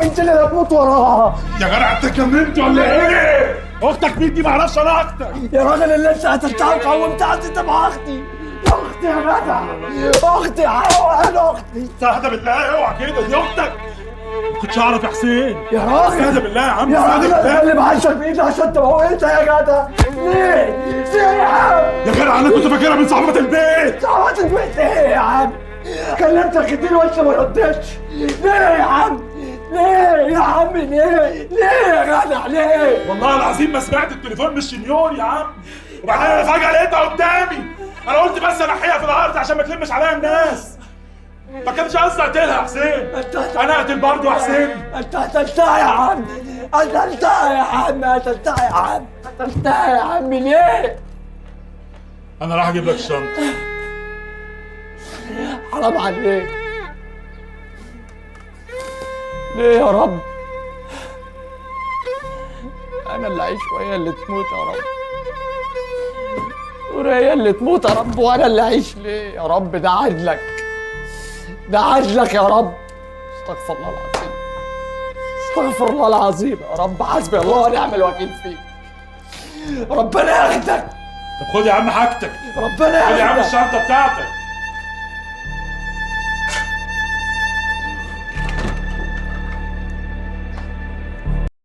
انت اللي هموت وراها. يا جدع انت اتجننت ولا ايه؟ اختك مين دي؟ معرفش انا اختك. يا راجل اللي انت قتلتها وقومت عندي تبع اختي. اختي يا جدع، اختي حيوان، اختي. استهدى بالله اوعى كده، دي اختك. ما كنتش اعرف يا حسين. يا راجل استهدى بالله يا عم، يا استهدى راجل بالله. انا اللي بعيشك بايدي عشان تموتها يا جدع. ليه؟ ليه يا عم؟ يا جدع انا كنت فاكرها من صاحبة البيت. صعبت البيت ايه يا عم؟ كلمتك كتير وانت ما ردتش. ليه يا عم؟ ليه يا عم؟ ليه؟ ليه يا جدع ليه؟ والله العظيم ما سمعت التليفون من الشنيور يا عم. وبعدين انا فجأة لقيتها قدامي. انا قلت بس انحيها في الارض عشان ما تلمش عليها الناس. ما كانش قصدي اقتلها يا حسين. انا اقتل برضه يا حسين. انت قتلتها يا عم، قتلتها يا عم، قتلتها يا عم، قتلتها يا عم. ليه؟ انا راح اجيب لك الشنطة. حرام عليك. ليه يا رب؟ انا اللي اعيش وهي اللي تموت يا رب. وهي اللي تموت يا رب وانا اللي اعيش ليه يا رب؟ ده عدلك، ده عدلك يا رب. استغفر الله العظيم، استغفر الله العظيم يا رب. حسبي الله ونعم الوكيل فيك. ربنا ياخدك. طب خد يا عم حاجتك. ربنا خد يا عم ياخدك. الشنطة بتاعتك.